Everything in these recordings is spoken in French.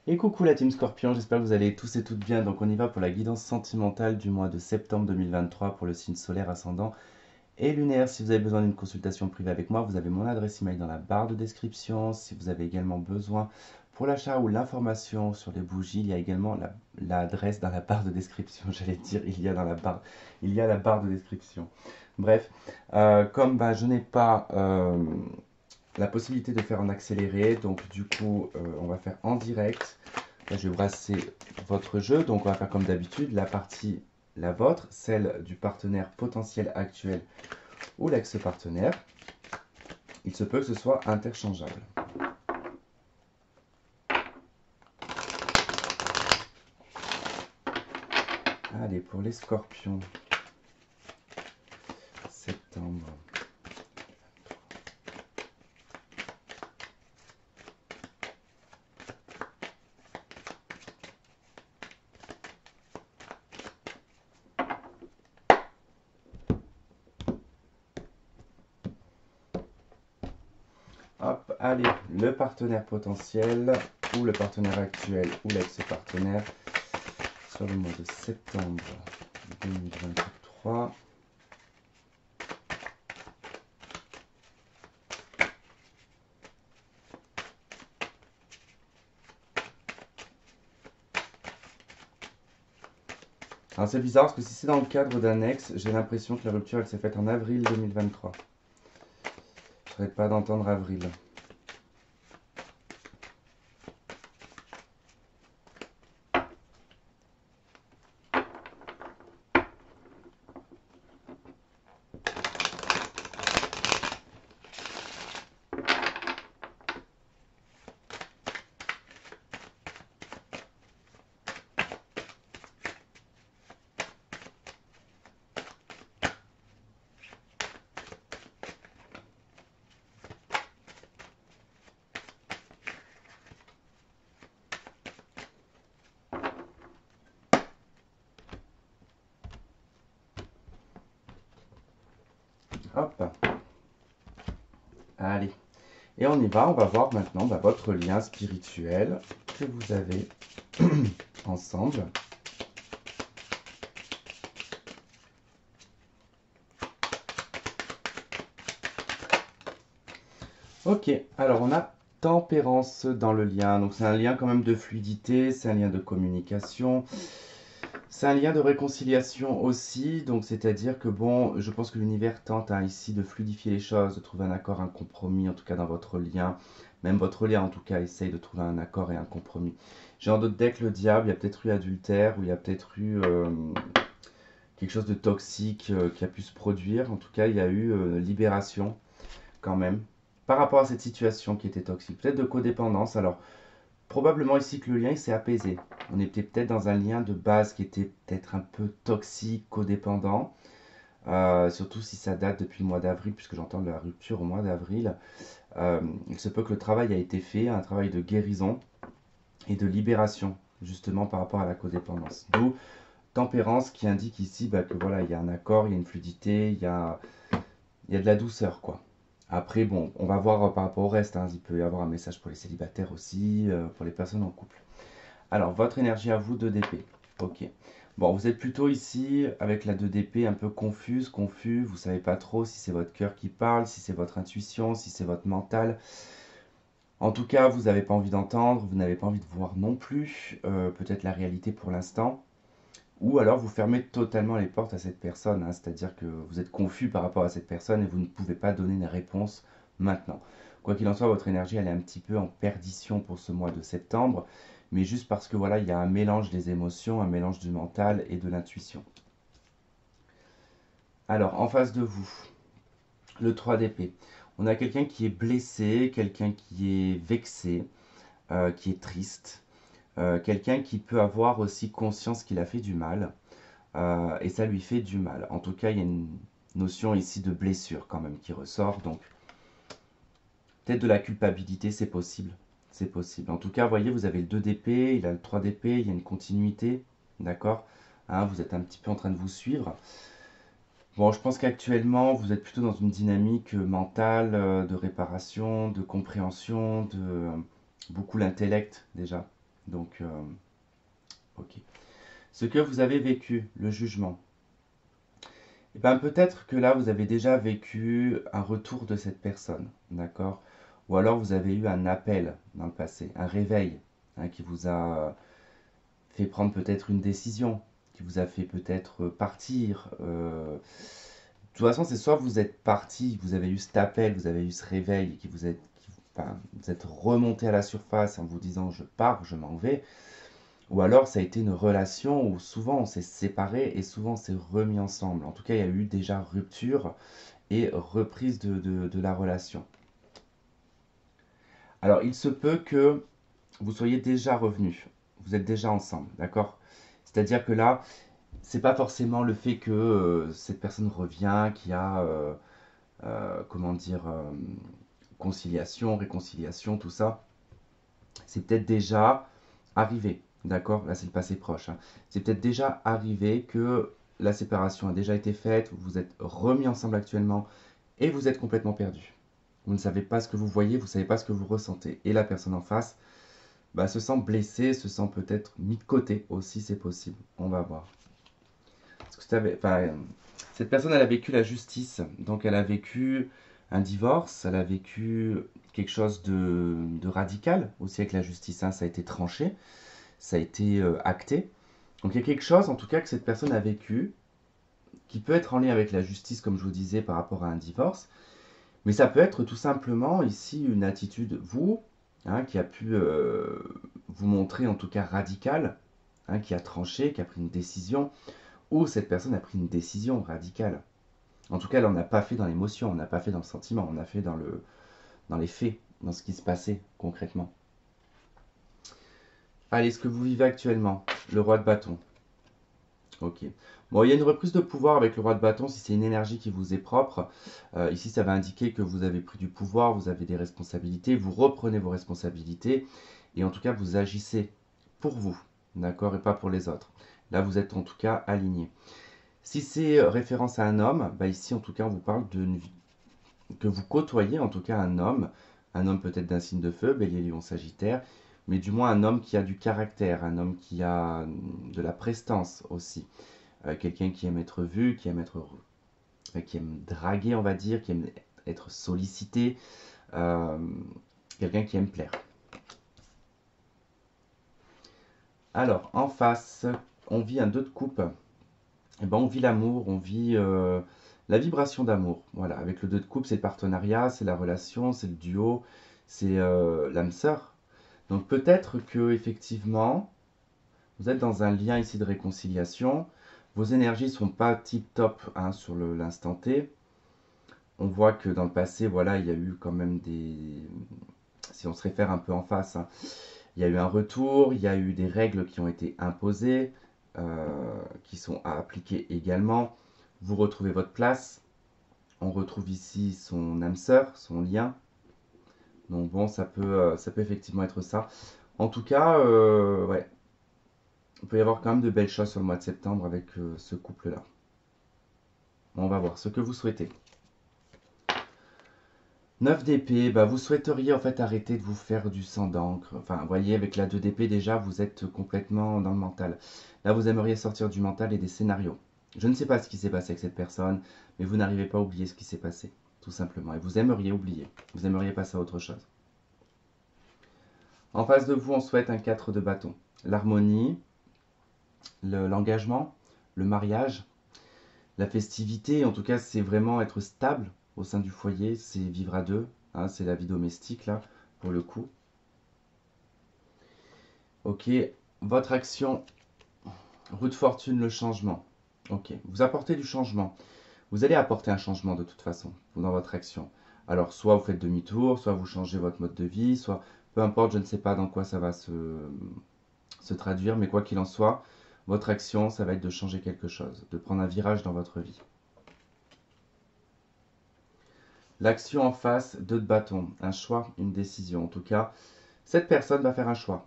Et coucou la team Scorpion, j'espère que vous allez tous et toutes bien. Donc on y va pour la guidance sentimentale du mois de septembre 2023 pour le signe solaire ascendant et lunaire. Si vous avez besoin d'une consultation privée avec moi, vous avez mon adresse email dans la barre de description. Si vous avez également besoin pour l'achat ou l'information sur les bougies, il y a également l'adresse dans la barre de description. J'allais dire il y a la barre de description. Bref, comme je n'ai pas la possibilité de faire en accéléré, donc du coup on va faire en direct. Là, je vais brasser votre jeu, donc on va faire comme d'habitude la partie la vôtre, celle du partenaire potentiel actuel ou l'ex-partenaire. Il se peut que ce soit interchangeable. Allez, pour les scorpions, septembre. Hop, allez, le partenaire potentiel ou le partenaire actuel ou l'ex-partenaire sur le mois de septembre 2023. Alors c'est bizarre parce que si c'est dans le cadre d'un ex, j'ai l'impression que la rupture elle s'est faite en avril 2023. Je ne pas d'entendre avril. Hop, allez. Et on y va, on va voir maintenant votre lien spirituel que vous avez ensemble. Ok, alors on a tempérance dans le lien. Donc c'est un lien quand même de fluidité, c'est un lien de communication, c'est un lien de réconciliation aussi. Donc c'est-à-dire que bon, je pense que l'univers tente ici de fluidifier les choses, de trouver un accord, un compromis, en tout cas dans votre lien. Même votre lien en tout cas essaye de trouver un accord et un compromis. J'ai en d'autres decks le diable, il y a peut-être eu adultère, ou il y a peut-être eu quelque chose de toxique qui a pu se produire. En tout cas, il y a eu libération quand même par rapport à cette situation qui était toxique. Peut-être de codépendance. Alors, probablement ici que le lien s'est apaisé. On était peut-être dans un lien de base qui était peut-être un peu toxique, codépendant. Surtout si ça date depuis le mois d'avril, puisque j'entends de la rupture au mois d'avril. Il se peut que le travail a été fait, un travail de guérison et de libération, justement par rapport à la codépendance. D'où tempérance qui indique ici que voilà, il y a un accord, il y a une fluidité, il y a de la douceur, quoi. Après, bon, on va voir par rapport au reste, hein. Il peut y avoir un message pour les célibataires aussi, pour les personnes en couple. Alors, votre énergie à vous, 2 d'épée. Ok. Bon, vous êtes plutôt ici avec la 2 d'épée un peu confus. Vous savez pas trop si c'est votre cœur qui parle, si c'est votre intuition, si c'est votre mental. En tout cas, vous n'avez pas envie d'entendre, vous n'avez pas envie de voir non plus, peut-être la réalité pour l'instant. Ou alors vous fermez totalement les portes à cette personne, hein, c'est-à-dire que vous êtes confus par rapport à cette personne et vous ne pouvez pas donner une réponse maintenant. Quoi qu'il en soit, votre énergie elle est un petit peu en perdition pour ce mois de septembre, mais juste parce que voilà, il y a un mélange des émotions, un mélange du mental et de l'intuition. Alors, en face de vous, le 3 d'épée. On a quelqu'un qui est blessé, quelqu'un qui est vexé, qui est triste, quelqu'un qui peut avoir aussi conscience qu'il a fait du mal. Et ça lui fait du mal. En tout cas, il y a une notion ici de blessure quand même qui ressort. Donc, peut-être de la culpabilité, c'est possible. C'est possible. En tout cas, vous voyez, vous avez le 2 d'épée, il a le 3 d'épée, il y a une continuité. D'accord, hein, vous êtes un petit peu en train de vous suivre. Bon, je pense qu'actuellement, vous êtes plutôt dans une dynamique mentale, de réparation, de compréhension, de beaucoup l'intellect déjà. Donc, ok. Ce que vous avez vécu, le jugement. Eh ben, peut-être que là, vous avez déjà vécu un retour de cette personne, d'accord? Ou alors vous avez eu un appel dans le passé, un réveil, hein, qui vous a fait prendre peut-être une décision, qui vous a fait peut-être partir. De toute façon, c'est soit vous êtes parti, vous avez eu cet appel, vous avez eu ce réveil, enfin, vous êtes remonté à la surface en vous disant je pars, je m'en vais, ou alors ça a été une relation où souvent on s'est séparés et souvent on s'est remis ensemble. En tout cas, il y a eu déjà rupture et reprise de la relation. Alors, il se peut que vous soyez déjà revenus, vous êtes déjà ensemble, d'accord? C'est-à-dire que là, c'est pas forcément le fait que cette personne revient, qu'il y a, comment dire, conciliation, réconciliation, tout ça. C'est peut-être déjà arrivé, d'accord? Là, c'est le passé proche, hein. C'est peut-être déjà arrivé que la séparation a déjà été faite, vous vous êtes remis ensemble actuellement et vous êtes complètement perdu. Vous ne savez pas ce que vous voyez, vous ne savez pas ce que vous ressentez. Et la personne en face bah, se sent blessée, se sent peut-être mis de côté aussi, c'est possible. On va voir. Parce que cette personne, elle a vécu la justice. Donc, elle a vécu un divorce, elle a vécu quelque chose de radical aussi avec la justice, hein. Ça a été tranché, ça a été acté. Donc, il y a quelque chose, en tout cas, que cette personne a vécu, qui peut être en lien avec la justice, comme je vous disais, par rapport à un divorce. Mais ça peut être tout simplement ici une attitude, vous, hein, qui a pu vous montrer en tout cas radicale, hein, qui a tranché, qui a pris une décision, ou cette personne a pris une décision radicale. En tout cas, là, on n'a pas fait dans l'émotion, on n'a pas fait dans le sentiment, on a fait dans les faits, dans ce qui se passait concrètement. Allez, ce que vous vivez actuellement, le roi de bâton. Ok. Bon, il y a une reprise de pouvoir avec le roi de bâton si c'est une énergie qui vous est propre. Ici, ça va indiquer que vous avez pris du pouvoir, vous avez des responsabilités, vous reprenez vos responsabilités et en tout cas, vous agissez pour vous, d'accord, et pas pour les autres. Là, vous êtes en tout cas aligné. Si c'est référence à un homme, bah ici, en tout cas, on vous parle que vous côtoyez en tout cas un homme peut-être d'un signe de feu, Bélier, Lion, Sagittaire, mais du moins un homme qui a du caractère, un homme qui a de la prestance aussi. Quelqu'un qui aime être vu, qui aime draguer, on va dire, qui aime être sollicité, euh, quelqu'un qui aime plaire. Alors, en face, on vit un 2 de coupe. Et ben, on vit l'amour, on vit la vibration d'amour. Voilà, avec le 2 de coupe, c'est le partenariat, c'est la relation, c'est le duo, c'est l'âme sœur. Donc peut-être que effectivement, vous êtes dans un lien ici de réconciliation. Vos énergies ne sont pas tip top, hein, sur l'instant T. On voit que dans le passé, voilà, il y a eu quand même si on se réfère un peu en face, hein, il y a eu un retour, il y a eu des règles qui ont été imposées, qui sont à appliquer également. Vous retrouvez votre place. On retrouve ici son âme sœur, son lien. Donc bon, ça peut effectivement être ça. En tout cas, ouais, il peut y avoir quand même de belles choses sur le mois de septembre avec ce couple-là. On va voir ce que vous souhaitez. 9 d'épée, bah vous souhaiteriez en fait arrêter de vous faire du sang d'encre. Enfin, vous voyez, avec la 2 d'épée déjà, vous êtes complètement dans le mental. Là, vous aimeriez sortir du mental et des scénarios. Je ne sais pas ce qui s'est passé avec cette personne, mais vous n'arrivez pas à oublier ce qui s'est passé, tout simplement. Et vous aimeriez oublier. Vous aimeriez passer à autre chose. En face de vous, on souhaite un 4 de bâton. L'harmonie, l'engagement, le mariage, la festivité, en tout cas, c'est vraiment être stable au sein du foyer, c'est vivre à deux, hein, c'est la vie domestique là, pour le coup. Ok, votre action, roue de fortune, le changement. Ok, vous apportez du changement. Vous allez apporter un changement de toute façon dans votre action. Alors, soit vous faites demi-tour, soit vous changez votre mode de vie, soit peu importe, je ne sais pas dans quoi ça va se traduire, mais quoi qu'il en soit, votre action, ça va être de changer quelque chose, de prendre un virage dans votre vie. L'action en face, 2 de bâton, un choix, une décision. En tout cas, cette personne va faire un choix,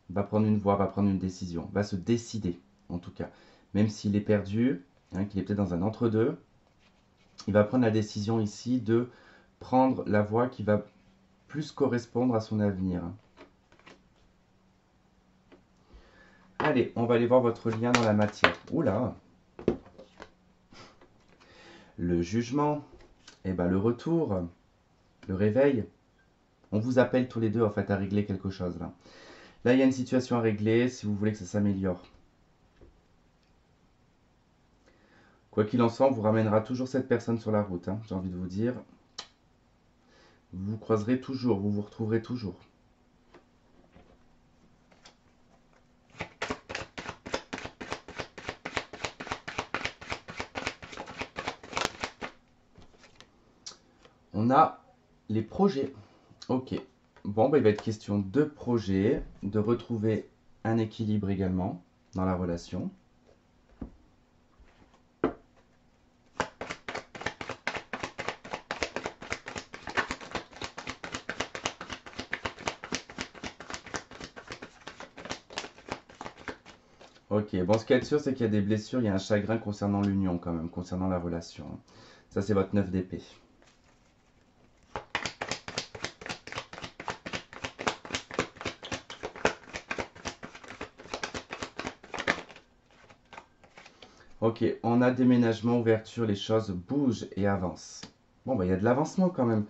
va prendre une voie, va prendre une décision, va se décider, en tout cas. Même s'il est perdu, hein, qu'il est peut-être dans un entre-deux, il va prendre la décision ici de prendre la voie qui va plus correspondre à son avenir. Allez, on va aller voir votre lien dans la matière. Oula! Le jugement, et ben le retour, le réveil. On vous appelle tous les deux en fait à régler quelque chose là. Là, il y a une situation à régler si vous voulez que ça s'améliore. Quoi qu'il en soit, on vous ramènera toujours cette personne sur la route, hein, j'ai envie de vous dire. Vous vous croiserez toujours, vous vous retrouverez toujours. On a les projets. Ok. Bon, bah, il va être question de projets, de retrouver un équilibre également dans la relation. Ok, bon, ce qu'il y a de sûr, c'est qu'il y a des blessures, il y a un chagrin concernant l'union quand même, concernant la relation. Ça, c'est votre 9 d'épée. Ok, on a déménagement, ouverture, les choses bougent et avancent. Bon, bah, il y a de l'avancement quand même.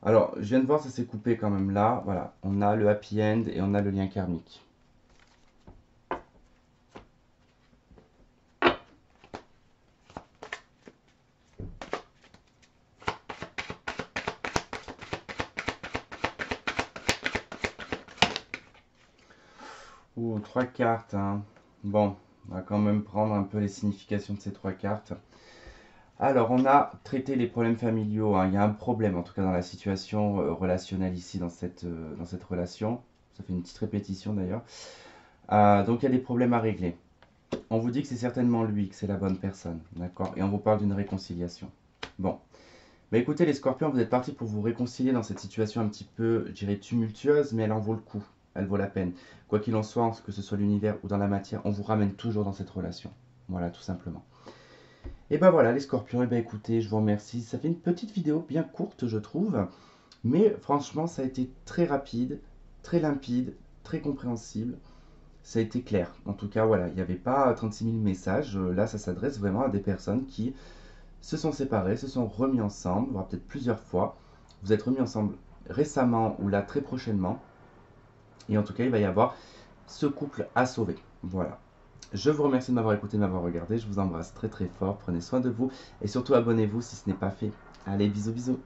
Alors, je viens de voir, ça s'est coupé quand même là. Voilà, on a le happy end et on a le lien karmique. Ouh, trois cartes, hein. Bon, on va quand même prendre un peu les significations de ces trois cartes. Alors, on a traité les problèmes familiaux, hein. Il y a un problème, en tout cas dans la situation relationnelle ici, dans cette relation. Ça fait une petite répétition d'ailleurs. Donc, il y a des problèmes à régler. On vous dit que c'est certainement lui, que c'est la bonne personne, d'accord? Et on vous parle d'une réconciliation. Bon. Bah écoutez les scorpions, vous êtes partis pour vous réconcilier dans cette situation un petit peu, je dirais, tumultueuse, mais elle en vaut le coup, elle vaut la peine. Quoi qu'il en soit, que ce soit l'univers ou dans la matière, on vous ramène toujours dans cette relation. Voilà, tout simplement. Et ben voilà les scorpions, et ben écoutez, je vous remercie. Ça fait une petite vidéo bien courte, je trouve, mais franchement, ça a été très rapide, très limpide, très compréhensible. Ça a été clair. En tout cas, voilà, il n'y avait pas 36 000 messages. Là, ça s'adresse vraiment à des personnes qui se sont séparés, se sont remis ensemble, voire peut-être plusieurs fois. Vous êtes remis ensemble récemment ou là très prochainement. Et en tout cas, il va y avoir ce couple à sauver. Voilà. Je vous remercie de m'avoir écouté, de m'avoir regardé. Je vous embrasse très très fort. Prenez soin de vous et surtout abonnez-vous si ce n'est pas fait. Allez, bisous bisous.